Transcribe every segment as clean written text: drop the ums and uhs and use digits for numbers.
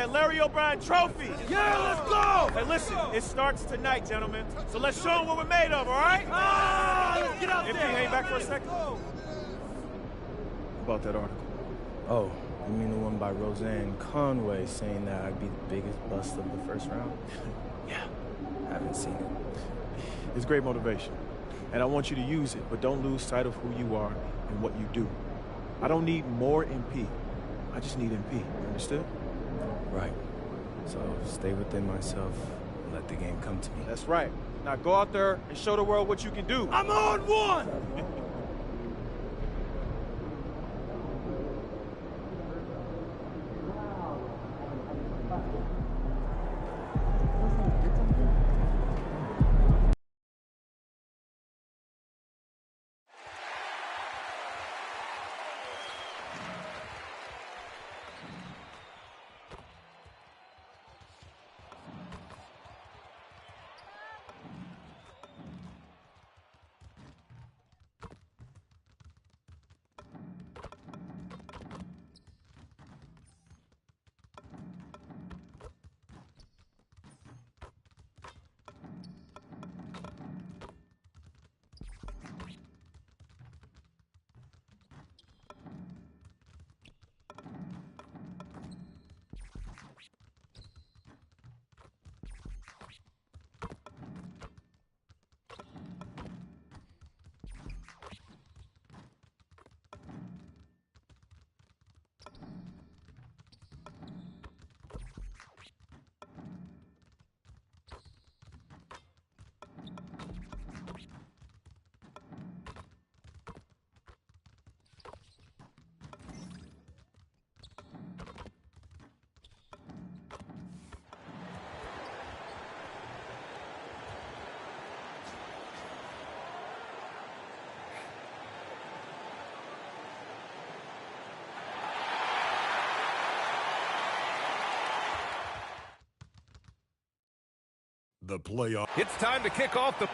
that Larry O'Brien trophy. Yeah, let's go! Hey, listen, it starts tonight, gentlemen. So let's show them what we're made of, all right? Let's get out MP, there. hang back for a second. About that article. Oh, you mean the one by Roseanne Conway saying that I'd be the biggest bust of the first round? Yeah. Haven't seen it. It's great motivation. And I want you to use it, but don't lose sight of who you are and what you do. I don't need more MP. I just need MP. Understood? Right. So stay within myself and let the game come to me. That's right. Now go out there and show the world what you can do. I'm on one! The playoff. It's time to kick off the...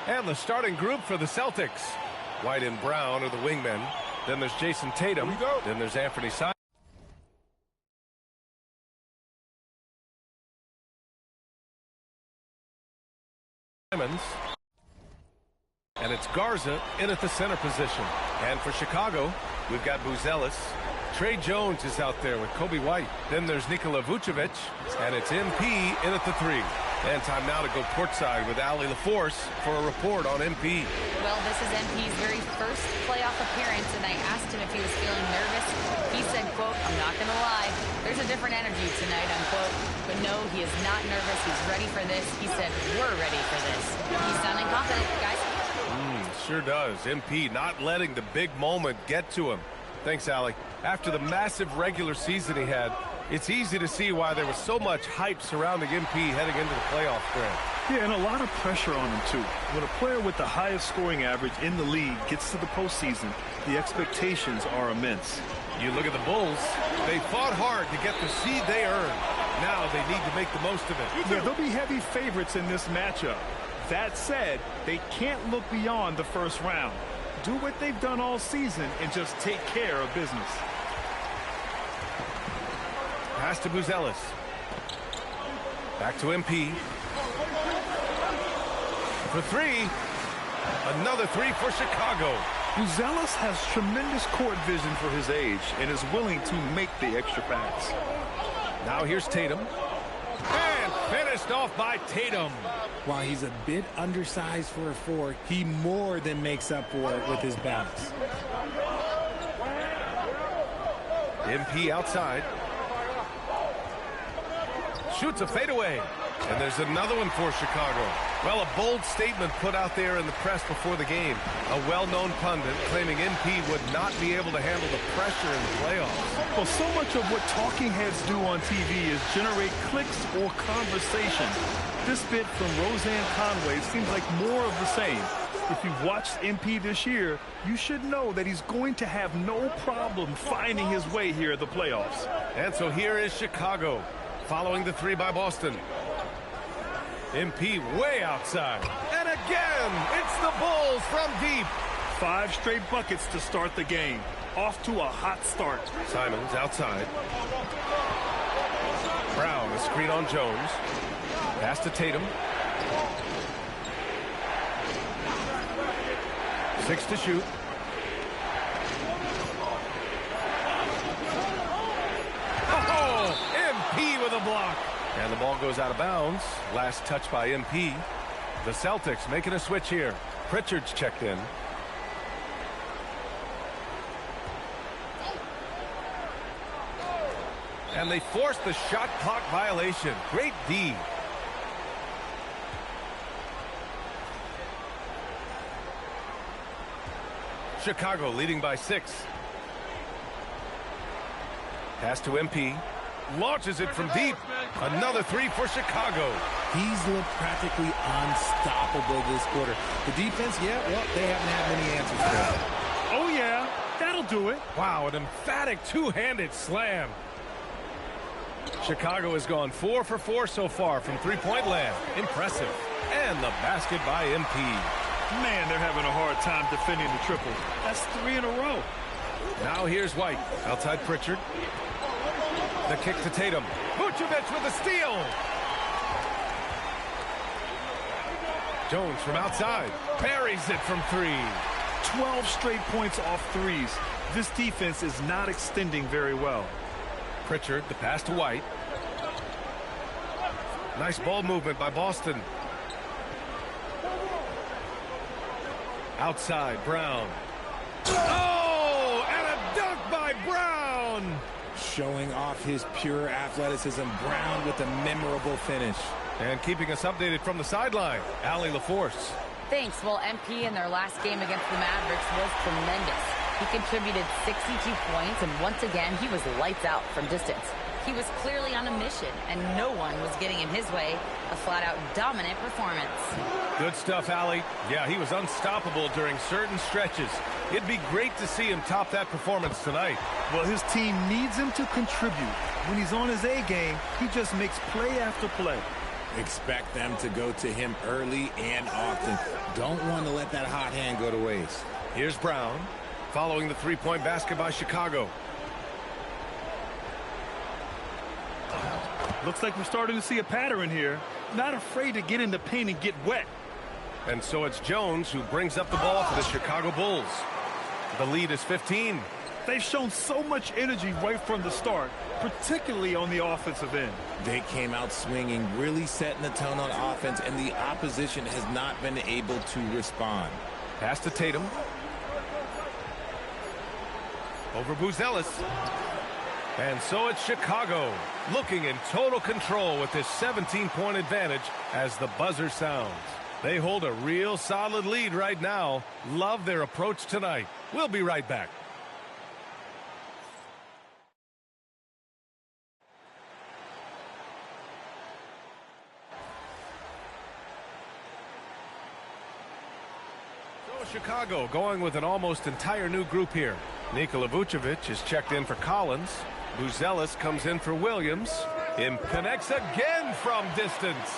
And the starting group for the Celtics. White and Brown are the wingmen. Then there's Jason Tatum. Then there's Anthony Simons. And it's Garza in at the center position. And for Chicago, we've got Buzelis. Trey Jones is out there with Kobe White. Then there's Nikola Vucevic. And it's MP in at the 3. And time now to go courtside with Allie LaForce for a report on MP. Well, this is MP's very first playoff appearance, and I asked him if he was feeling nervous. He said, quote, "I'm not going to lie, there's a different energy tonight," unquote. But no, he is not nervous. He's ready for this. He said, "We're ready for this." He's sounding confident, guys. Sure does. MP not letting the big moment get to him. Thanks, Allie. After the massive regular season he had, it's easy to see why there was so much hype surrounding MP heading into the playoff stretch. Yeah, and a lot of pressure on him, too. When a player with the highest scoring average in the league gets to the postseason, the expectations are immense. You look at the Bulls, they fought hard to get the seed they earned. Now they need to make the most of it. Yeah, they'll be heavy favorites in this matchup. That said, they can't look beyond the first round. Do what they've done all season and just take care of business. Pass to Buzelis. Back to MP. For three. Another three for Chicago. Buzelis has tremendous court vision for his age and is willing to make the extra pass. Now here's Tatum. And finished off by Tatum. While he's a bit undersized for a 4, he more than makes up for it with his balance. MP outside. Shoots a fadeaway. And there's another one for Chicago. Well, a bold statement put out there in the press before the game. A well-known pundit claiming MP would not be able to handle the pressure in the playoffs. Well, so much of what talking heads do on TV is generate clicks or conversation. This bit from Roseanne Conway seems like more of the same. If you've watched MP this year, you should know that he's going to have no problem finding his way here at the playoffs. And so here is Chicago, following the three by Boston. MP way outside. And again, it's the Bulls from deep. 5 straight buckets to start the game. Off to a hot start. Simons outside. Brown, a screen on Jones. Pass to Tatum. 6 to shoot. Oh, MP with a block. And the ball goes out of bounds. Last touch by MP. The Celtics making a switch here. Pritchard's checked in. And they force the shot clock violation. Great D. Chicago leading by 6. Pass to MP. Launches it from deep. Another 3 for Chicago. He's looked practically unstoppable this quarter. The defense, yeah, well, they haven't had many answers for that. Oh, yeah, that'll do it. Wow, an emphatic two-handed slam. Chicago has gone 4 for 4 so far from three-point land. Impressive. And the basket by MP. Man, they're having a hard time defending the triple. That's 3 in a row. Now here's White. Outside Pritchard. The kick to Tatum. Vucevic with a steal. Jones from outside. Buries it from 3. 12 straight points off threes. This defense is not extending very well. Pritchard, the pass to White. Nice ball movement by Boston. Outside, Brown. Oh, and a dunk by Brown. Showing off his pure athleticism. Brown with a memorable finish. And keeping us updated from the sideline, Allie LaForce. Thanks. Well, MP in their last game against the Mavericks was tremendous. He contributed 62 points, and once again, he was lights out from distance. He was clearly on a mission, and no one was getting in his way. A flat-out dominant performance. Good stuff, Allie. Yeah, he was unstoppable during certain stretches. It'd be great to see him top that performance tonight. Well, his team needs him to contribute. When he's on his A game, he just makes play after play. Expect them to go to him early and often. Don't want to let that hot hand go to waste. Here's Brown, following the three-point basket by Chicago. Looks like we're starting to see a pattern here. Not afraid to get in the paint and get wet. And so it's Jones who brings up the ball for the Chicago Bulls. The lead is 15. They've shown so much energy right from the start, particularly on the offensive end. They came out swinging, really setting the tone on offense, and the opposition has not been able to respond. Pass to Tatum. Over Buzelis. And so it's Chicago looking in total control with this 17-point advantage as the buzzer sounds. They hold a real solid lead right now. Love their approach tonight. We'll be right back. So Chicago going with an almost entire new group here. Nikola Vucevic is checked in for Collins. Buzelis comes in for Williams. Connects again from distance.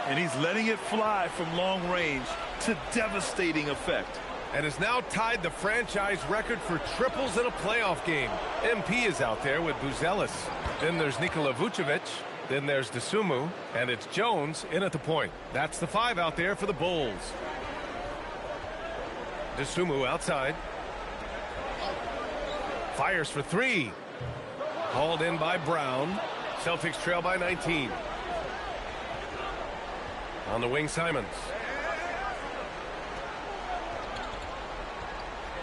And he's letting it fly from long range to devastating effect. And has now tied the franchise record for triples in a playoff game. MP is out there with Buzelis. Then there's Nikola Vucevic. Then there's Dosunmu. And it's Jones in at the point. That's the 5 out there for the Bulls. Dosunmu outside. Fires for 3. Called in by Brown. Celtics trail by 19. On the wing, Simons.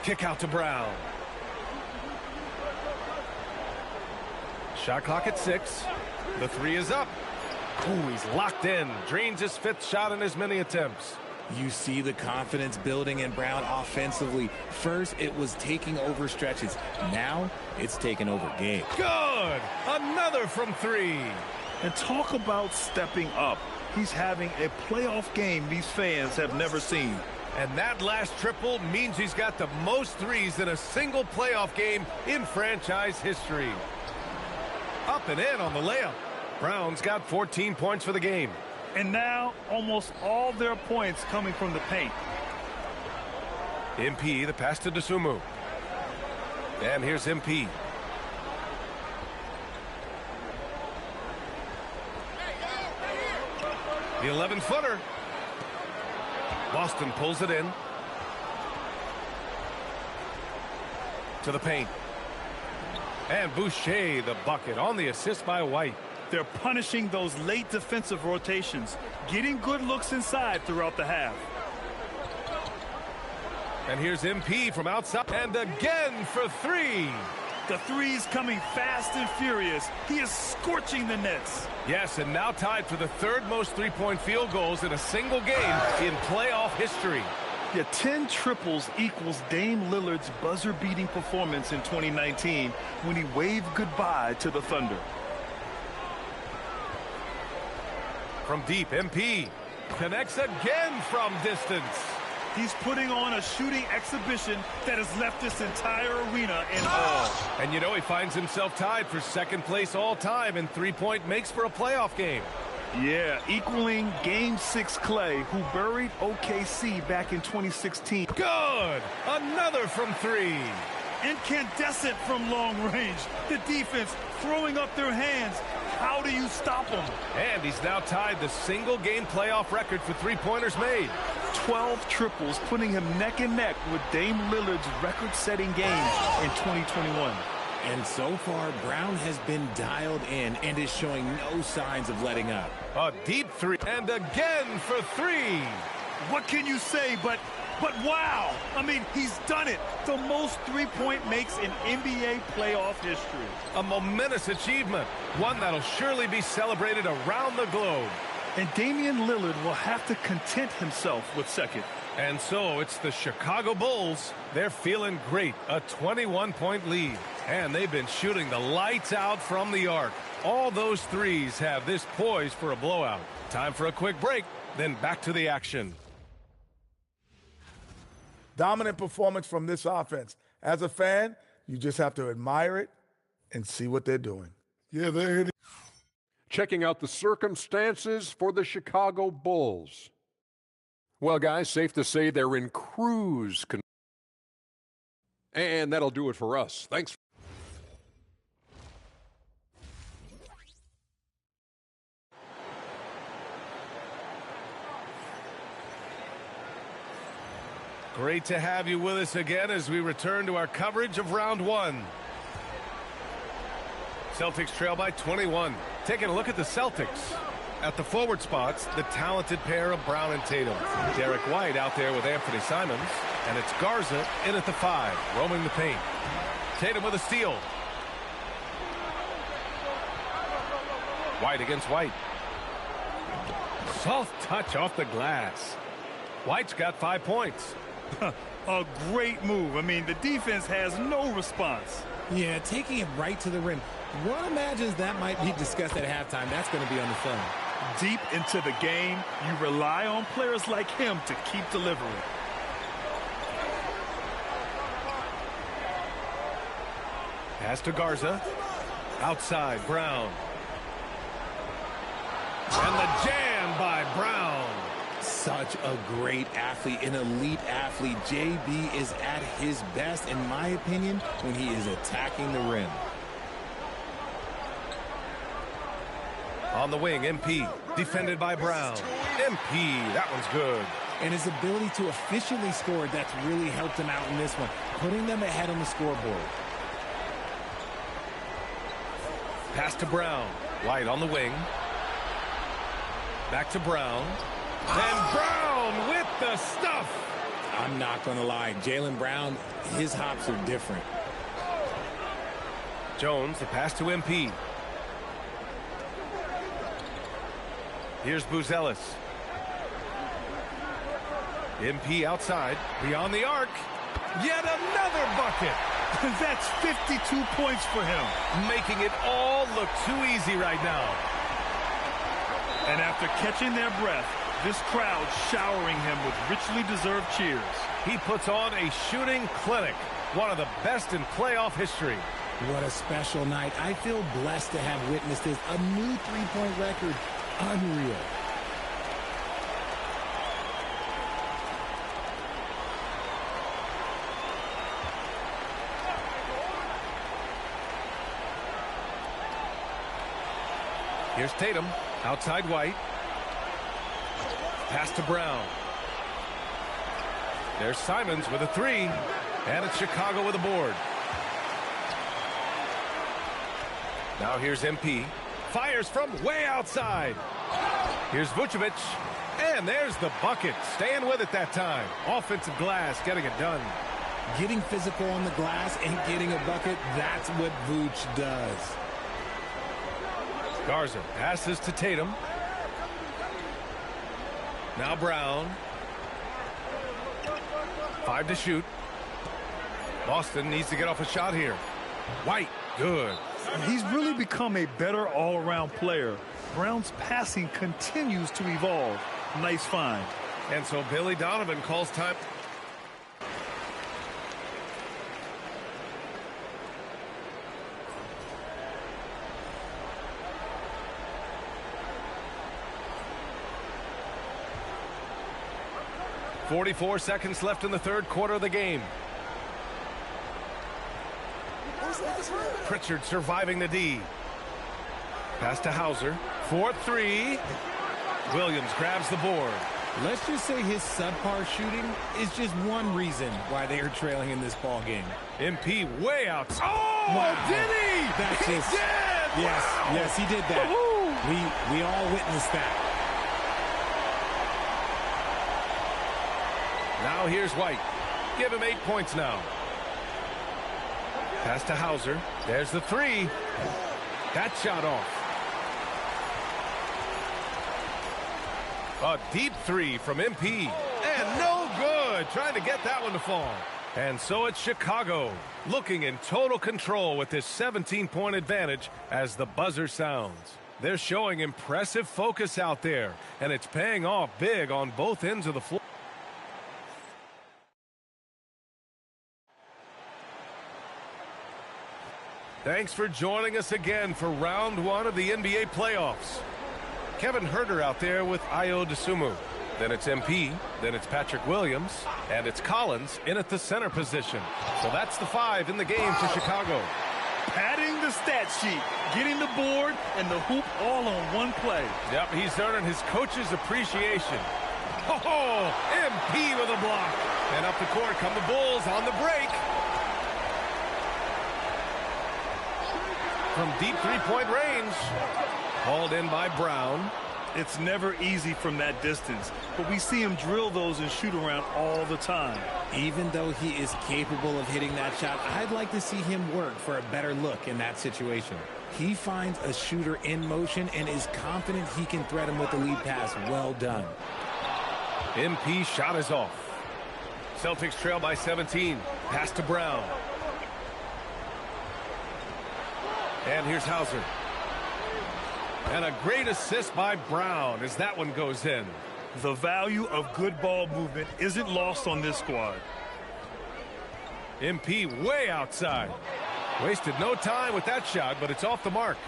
Kick out to Brown. Shot clock at 6. The 3 is up. Ooh, he's locked in. Drains his 5th shot in as many attempts. You see the confidence building in Brown offensively. First, it was taking over stretches. Now, it's taking over games. Good! Another from 3. And talk about stepping up. He's having a playoff game these fans have never seen. And that last triple means he's got the most 3s in a single playoff game in franchise history. Up and in on the layup. Brown's got 14 points for the game. And now, almost all their points coming from the paint. MP, the pass to Dosunmu. And here's MP. The 11-footer. Boston pulls it in. To the paint. And Boucher, the bucket, on the assist by White. They're punishing those late defensive rotations, getting good looks inside throughout the half. And here's MP from outside. And again for 3. The 3's coming fast and furious. He is scorching the nets. Yes, and now tied for the 3rd most 3-point field goals in a single game in playoff history. Yeah, 10 triples equals Dame Lillard's buzzer-beating performance in 2019 when he waved goodbye to the Thunder. From deep, MP connects again from distance. He's putting on a shooting exhibition that has left this entire arena in awe. And you know, he finds himself tied for 2nd place all time in 3-point makes for a playoff game. Yeah, equaling Game 6 Clay, who buried OKC back in 2016. Good! Another from 3. Incandescent from long range. The defense throwing up their hands. How do you stop him? And he's now tied the single-game playoff record for 3-pointers made. 12 triples, putting him neck and neck with Dame Lillard's record-setting game in 2021. And so far, Brown has been dialed in and is showing no signs of letting up. A deep 3. And again for 3. What can you say but wow? I mean, he's done it. The most 3-point makes in NBA playoff history. A momentous achievement. One that'll surely be celebrated around the globe. And Damian Lillard will have to content himself with 2nd. And so it's the Chicago Bulls. They're feeling great. A 21-point lead. And they've been shooting the lights out from the arc. All those 3s have this poised for a blowout. Time for a quick break, then back to the action. Dominant performance from this offense. As a fan, you just have to admire it and see what they're doing. Yeah, they're hitting. Checking out the circumstances for the Chicago Bulls. Well, guys, safe to say they're in cruise control. And that'll do it for us. Thanks. Great to have you with us again as we return to our coverage of round one. Celtics trail by 21. Taking a look at the Celtics. At the forward spots, the talented pair of Brown and Tatum. Derek White out there with Anthony Simons. And it's Garza in at the 5, roaming the paint. Tatum with a steal. White against White. Soft touch off the glass. White's got 5 points. A great move. I mean, the defense has no response. Yeah, taking it right to the rim. One imagines that might be discussed at halftime. That's going to be on the film. Deep into the game, you rely on players like him to keep delivering. Pass to Garza. Outside, Brown. And the jam by Brown. Such a great athlete, an elite athlete. JB is at his best, in my opinion, when he is attacking the rim. On the wing, MP. Defended by Brown. MP, that one's good. And his ability to efficiently score, that's really helped him out in this one, putting them ahead on the scoreboard. Pass to Brown. White on the wing. Back to Brown. And Brown with the stuff. I'm not going to lie. Jaylen Brown, his hops are different. Jones, the pass to MP. Here's Buzelis. MP outside. Beyond the arc. Yet another bucket. That's 52 points for him. Making it all look too easy right now. And after catching their breath, this crowd showering him with richly deserved cheers. He puts on a shooting clinic. One of the best in playoff history. What a special night. I feel blessed to have witnessed this. A new three-point record. Unreal. Here's Tatum. Outside White. Pass to Brown. There's Simons with a 3. And it's Chicago with a board. Now here's MP. Fires from way outside. Here's Vucevic. And there's the bucket. Staying with it that time. Offensive glass getting it done. Getting physical on the glass and getting a bucket, that's what Vooch does. Garza passes to Tatum. Now Brown. 5 to shoot. Boston needs to get off a shot here. White, good. He's really become a better all-around player. Brown's passing continues to evolve. Nice find. And so Billy Donovan calls time. .44 seconds left in the third quarter of the game. Pritchard surviving the D. Pass to Hauser. 4-3. Williams grabs the board. Let's just say his subpar shooting is just one reason why they are trailing in this ball game. MP way out. Oh, wow. Did he? That's he just, did. Yes, Wow. yes, he did that. We all witnessed that. Now here's White. Give him 8 points now. Pass to Hauser. There's the 3. That shot off. A deep 3 from MP. And no good. Trying to get that one to fall. And so it's Chicago looking in total control with this 17-point advantage as the buzzer sounds. They're showing impressive focus out there, and it's paying off big on both ends of the floor. Thanks for joining us again for round one of the NBA playoffs. Kevin Huerter out there with Ayo Dosunmu. Then it's MP, then it's Patrick Williams, and it's Collins in at the center position. So that's the 5 in the game for Chicago. Padding the stat sheet, getting the board and the hoop all on one play. Yep, he's earning his coach's appreciation. Oh, MP with a block. And up the court come the Bulls on the break. From deep three-point range. Hauled in by Brown. It's never easy from that distance, but we see him drill those and shoot around all the time. Even though he is capable of hitting that shot, I'd like to see him work for a better look in that situation. He finds a shooter in motion and is confident he can thread him with the lead pass. Well done. MP shot is off. Celtics trail by 17. Pass to Brown. And here's Hauser. And a great assist by Brown as that one goes in. The value of good ball movement isn't lost on this squad. MP way outside. Wasted no time with that shot, but it's off the mark.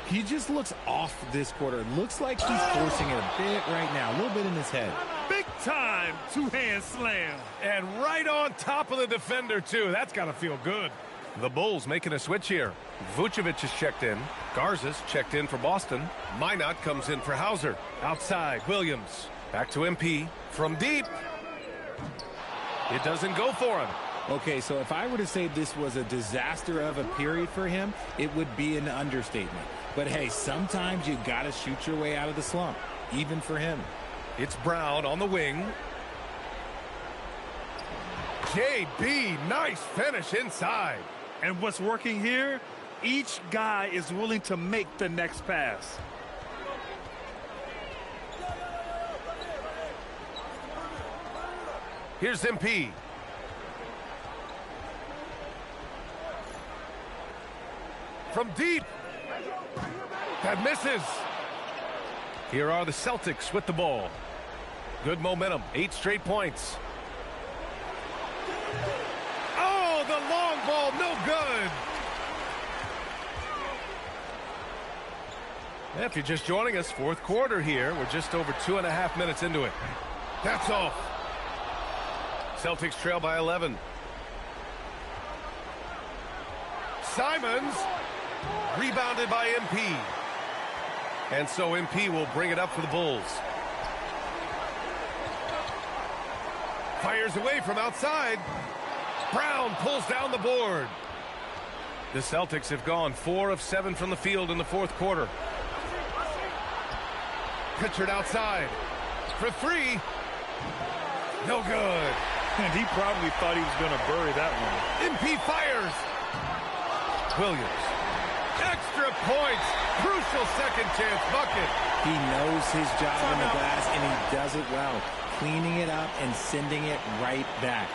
He just looks off this quarter. Looks like he's forcing it a bit right now. A little bit in his head. Big time two-hand slam. And right on top of the defender, too. That's got to feel good. The Bulls making a switch here. Vucevic is checked in. Garza's checked in for Boston. Minot comes in for Hauser. Outside, Williams. Back to MP. From deep. It doesn't go for him. Okay, so if I were to say this was a disaster of a period for him, it would be an understatement. But hey, sometimes you got to shoot your way out of the slump, even for him. It's Brown on the wing. JB, nice finish inside. And what's working here? Each guy is willing to make the next pass. Here's MP. From deep. That misses. Here are the Celtics with the ball. Good momentum. 8 straight points. Oh, the long ball, no good. If you're just joining us, fourth quarter here. We're just over 2.5 minutes into it. That's off. Celtics trail by 11. Simons. Rebounded by MP. And so MP will bring it up for the Bulls. Fires away from outside. Brown pulls down the board. The Celtics have gone 4 of 7 from the field in the fourth quarter. Pitchered outside. For 3. No good. And he probably thought he was going to bury that one. MP fires. Williams. Extra points. Crucial second chance bucket. He knows his job in the glass, and he does it well. Cleaning it up and sending it right back.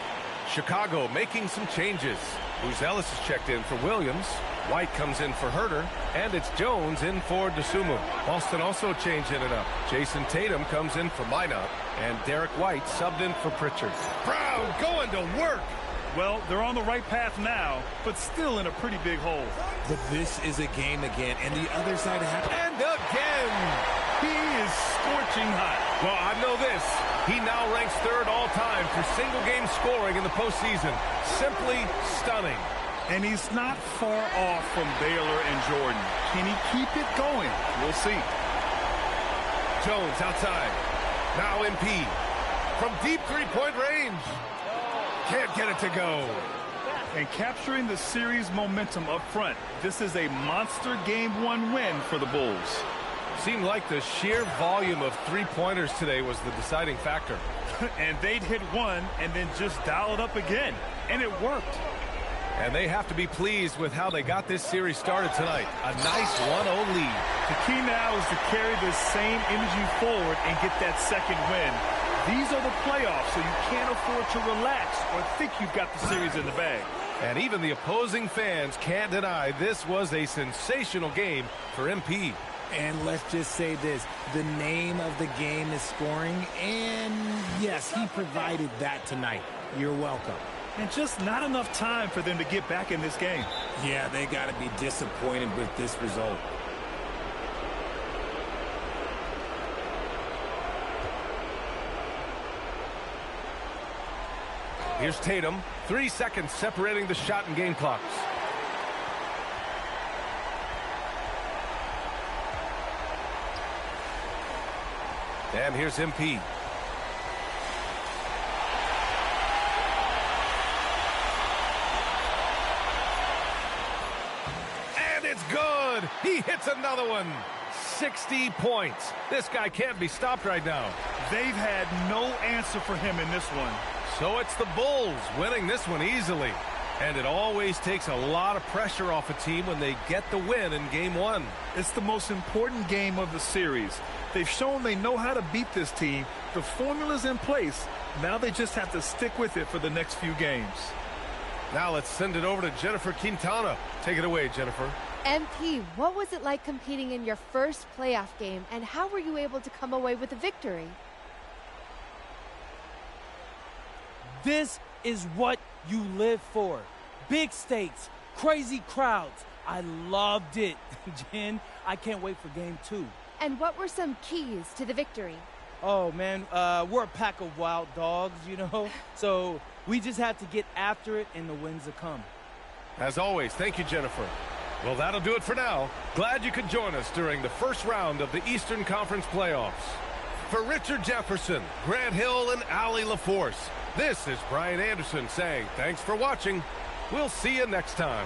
Chicago making some changes. Bruce Ellis is checked in for Williams. White comes in for Herter. And it's Jones in for DeSumo. Boston also changing it up. Jason Tatum comes in for Minot. And Derek White subbed in for Pritchard. Brown going to work. Well, they're on the right path now, but still in a pretty big hole. But this is a game again, and the other side has... And again! He is scorching hot. Well, I know this. He now ranks 3rd all-time for single-game scoring in the postseason. Simply stunning. And he's not far off from Baylor and Jordan. Can he keep it going? We'll see. Jones outside. Now MP. From deep three-point range. Can't get it to go. And capturing the series momentum up front. This is a monster Game 1 win for the Bulls. Seemed like the sheer volume of three-pointers today was the deciding factor. And they'd hit one and then just dial it up again. And it worked. And they have to be pleased with how they got this series started tonight. A nice 1-0 lead. The key now is to carry this same energy forward and get that second win. These are the playoffs, so you can't afford to relax or think you've got the series in the bag. And even the opposing fans can't deny this was a sensational game for MP. And let's just say this, the name of the game is scoring, and yes, he provided that tonight. You're welcome. And just not enough time for them to get back in this game. Yeah, they got to be disappointed with this result. Here's Tatum. 3 seconds separating the shot and game clocks. And here's MP. good. He hits another one. 60 points. This guy can't be stopped right now. They've had no answer for him in this one. So it's the Bulls winning this one easily. And it always takes a lot of pressure off a team when they get the win in Game 1. It's the most important game of the series. They've shown they know how to beat this team. The formula's in place. Now they just have to stick with it for the next few games. Now let's send it over to Jennifer Quintana. Take it away, Jennifer. MP, what was it like competing in your first playoff game, and how were you able to come away with a victory? This is what you live for. Big stakes, crazy crowds. I loved it. Jen, I can't wait for Game 2. And what were some keys to the victory? Oh, man, we're a pack of wild dogs, you know? So we just have to get after it, and the wins will come. As always, thank you, Jennifer. Well, that'll do it for now. Glad you could join us during the first round of the Eastern Conference playoffs. For Richard Jefferson, Grant Hill, and Allie LaForce, this is Brian Anderson saying thanks for watching. We'll see you next time.